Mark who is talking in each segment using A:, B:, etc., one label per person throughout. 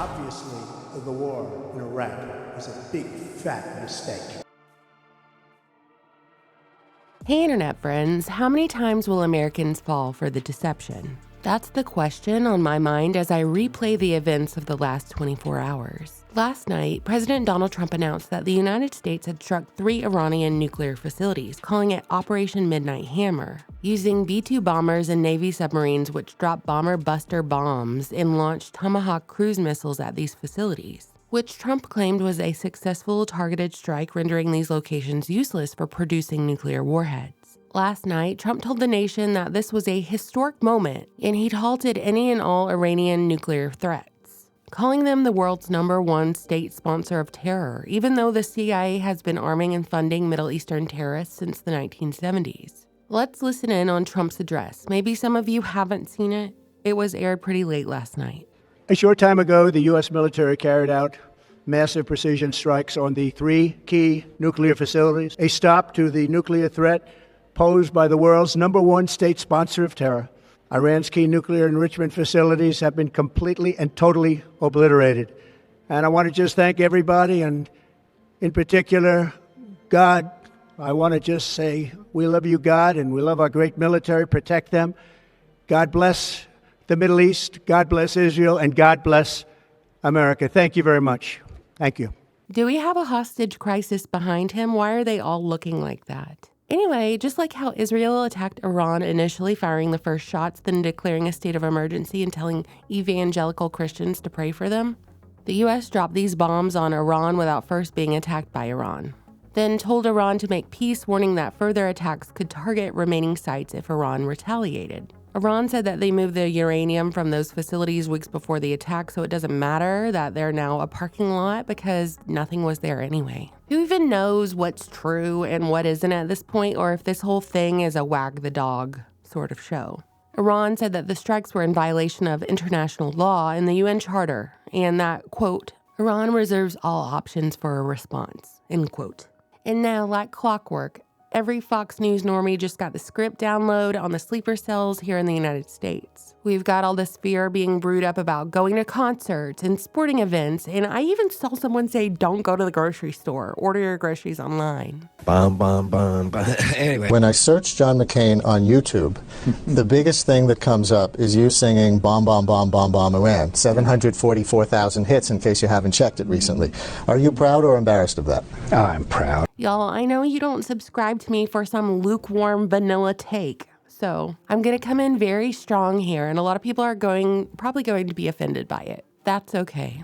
A: Obviously, the war in Iraq was a big, fat mistake.
B: Hey Internet friends, how many times will Americans fall for the deception? That's the question on my mind as I replay the events of the last 24 hours. Last night, President Donald Trump announced that the United States had struck 3 Iranian nuclear facilities, calling it Operation Midnight Hammer, using B-2 bombers and Navy submarines which dropped bomber-buster bombs and launched Tomahawk cruise missiles at these facilities, which Trump claimed was a successful targeted strike, rendering these locations useless for producing nuclear warheads. Last night, Trump told the nation that this was a historic moment and he'd halted any and all Iranian nuclear threats, calling them the world's #1 state sponsor of terror, even though the CIA has been arming and funding Middle Eastern terrorists since the 1970s. Let's listen in on Trump's address. Maybe some of you haven't seen it. It was aired pretty late last night.
A: A short time ago, the U.S. military carried out massive precision strikes on the 3 key nuclear facilities, a stop to the nuclear threat posed by the world's #1 state sponsor of terror. Iran's key nuclear enrichment facilities have been completely and totally obliterated. And I want to just thank everybody, and in particular, God. I want to just say, we love you, God, and we love our great military. Protect them. God bless the Middle East. God bless Israel, and God bless America. Thank you very much. Thank you.
B: Do we have a hostage crisis behind him? Why are they all looking like that? Anyway, just like how Israel attacked Iran, initially firing the first shots, then declaring a state of emergency and telling evangelical Christians to pray for them, the U.S. dropped these bombs on Iran without first being attacked by Iran, then told Iran to make peace, warning that further attacks could target remaining sites if Iran retaliated. Iran said that they moved the uranium from those facilities weeks before the attack, so it doesn't matter that they're now a parking lot because nothing was there anyway. Who even knows what's true and what isn't at this point, or if this whole thing is a wag the dog sort of show? Iran said that the strikes were in violation of international law and the UN Charter, and that, quote, Iran reserves all options for a response, end quote. And now, like clockwork, every Fox News normie just got the script download on the sleeper cells here in the United States. We've got all this fear being brewed up about going to concerts and sporting events, and I even saw someone say, don't go to the grocery store, order your groceries online.
C: Anyway.
D: When I search John McCain on YouTube, the biggest thing that comes up is you singing Bomb, Bomb, Bomb, Bomb, Bomb Iran. 744,000 hits in case you haven't checked it recently. Are you proud or embarrassed of that?
C: I'm proud.
B: Y'all, I know you don't subscribe to me for some lukewarm vanilla take, so I'm going to come in very strong here, and a lot of people are probably going to be offended by it. That's okay.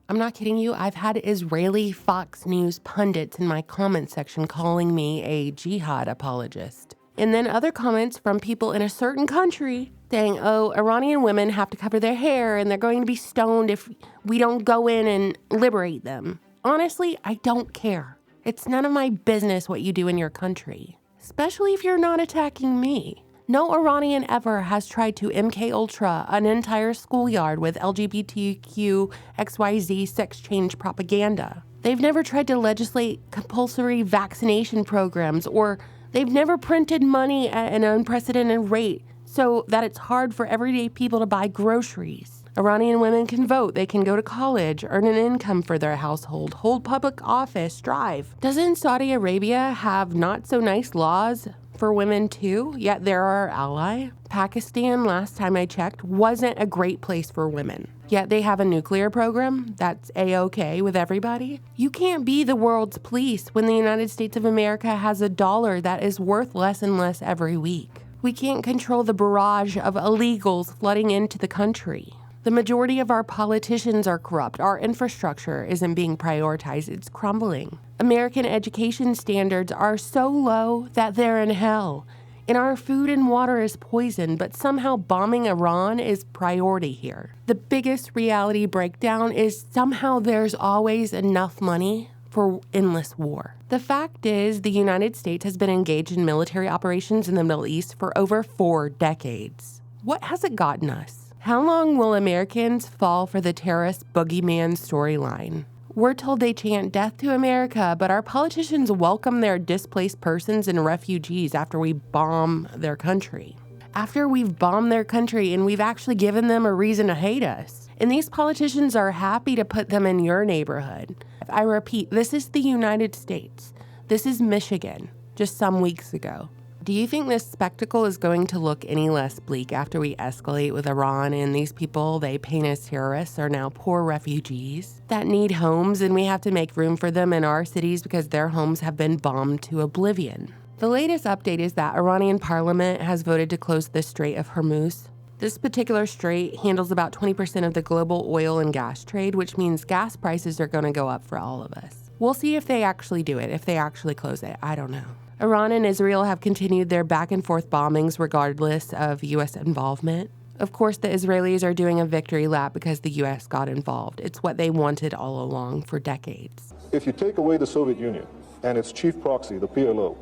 B: I'm not kidding you. I've had Israeli Fox News pundits in my comment section calling me a jihad apologist. And then other comments from people in a certain country saying, oh, Iranian women have to cover their hair and they're going to be stoned if we don't go in and liberate them. Honestly, I don't care. It's none of my business what you do in your country, especially if you're not attacking me. No Iranian ever has tried to MK Ultra an entire schoolyard with LGBTQ XYZ sex change propaganda. They've never tried to legislate compulsory vaccination programs, or they've never printed money at an unprecedented rate so that it's hard for everyday people to buy groceries. Iranian women can vote, they can go to college, earn an income for their household, hold public office, drive. Doesn't Saudi Arabia have not so nice laws for women too? Yet they're our ally. Pakistan, last time I checked, wasn't a great place for women. Yet they have a nuclear program that's A-okay with everybody. You can't be the world's police when the United States of America has a dollar that is worth less and less every week. We can't control the barrage of illegals flooding into the country. The majority of our politicians are corrupt. Our infrastructure isn't being prioritized. It's crumbling. American education standards are so low that they're in hell. And our food and water is poisoned, but somehow bombing Iran is priority here. The biggest reality breakdown is somehow there's always enough money for endless war. The fact is, the United States has been engaged in military operations in the Middle East for over 4 decades. What has it gotten us? How long will Americans fall for the terrorist boogeyman storyline? We're told they chant death to America, but our politicians welcome their displaced persons and refugees after we bomb their country. After we've bombed their country and we've actually given them a reason to hate us. And these politicians are happy to put them in your neighborhood. I repeat, this is the United States. This is Michigan, just some weeks ago. Do you think this spectacle is going to look any less bleak after we escalate with Iran and these people they paint as terrorists are now poor refugees that need homes, and we have to make room for them in our cities because their homes have been bombed to oblivion? The latest update is that Iranian parliament has voted to close the Strait of Hormuz. This particular strait handles about 20% of the global oil and gas trade, which means gas prices are going to go up for all of us. We'll see if they actually do it, if they actually close it. I don't know. Iran and Israel have continued their back-and-forth bombings regardless of U.S. involvement. Of course, the Israelis are doing a victory lap because the U.S. got involved. It's what they wanted all along for decades.
E: If you take away the Soviet Union and its chief proxy, the PLO,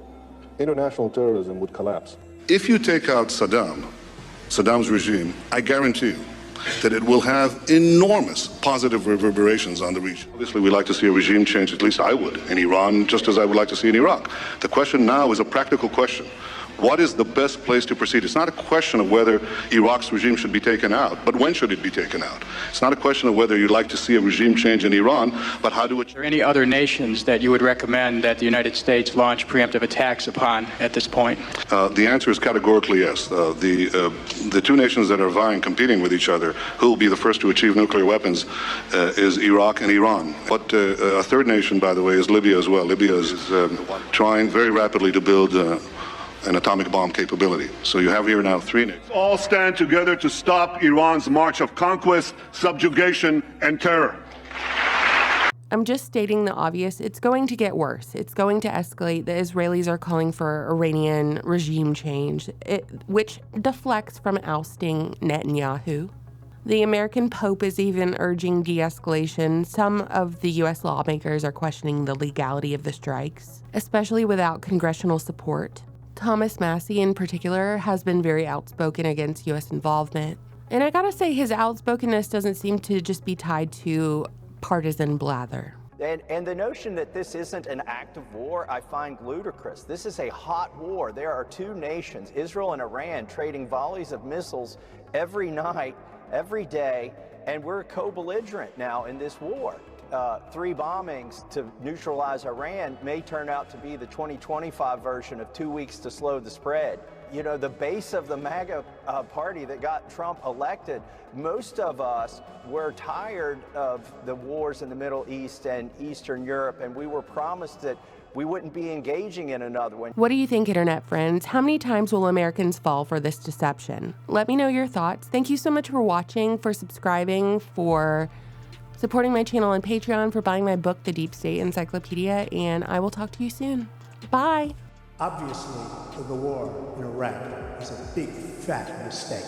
E: international terrorism would collapse.
F: If you take out Saddam's regime, I guarantee you that it will have enormous positive reverberations on the region. Obviously, we'd like to see a regime change, at least I would, in Iran, just as I would like to see in Iraq. The question now is a practical question. What is the best place to proceed? It's not a question of whether Iraq's regime should be taken out, but when should it be taken out? It's not a question of whether you'd like to see a regime change in Iran, but how do it...
G: Are there any other nations that you would recommend that the United States launch preemptive attacks upon at this point?
F: The answer is categorically yes. The two nations that are vying, competing with each other, who will be the first to achieve nuclear weapons, is Iraq and Iran. But a third nation, by the way, is Libya as well. Libya is trying very rapidly to build an atomic bomb capability. So you have here now three nations.
H: All stand together to stop Iran's march of conquest, subjugation, and terror.
B: I'm just stating the obvious. It's going to get worse. It's going to escalate. The Israelis are calling for Iranian regime change, which deflects from ousting Netanyahu. The American Pope is even urging de-escalation. Some of the U.S. lawmakers are questioning the legality of the strikes, especially without congressional support. Thomas Massie, in particular, has been very outspoken against U.S. involvement. And I gotta say, his outspokenness doesn't seem to just be tied to partisan blather.
I: And the notion that this isn't an act of war, I find ludicrous. This is a hot war. There are two nations, Israel and Iran, trading volleys of missiles every night, every day, and we're co-belligerent now in this war. 3 bombings to neutralize Iran may turn out to be the 2025 version of 2 weeks to slow the spread. You know, the base of the MAGA party that got Trump elected, most of us were tired of the wars in the Middle East and Eastern Europe, and we were promised that we wouldn't be engaging in another one.
B: What do you think, internet friends? How many times will Americans fall for this deception? Let me know your thoughts. Thank you so much for watching, for subscribing, for supporting my channel on Patreon, for buying my book, The Deep State Encyclopedia, and I will talk to you soon. Bye.
A: Obviously, the war in Iraq is a big, fat mistake.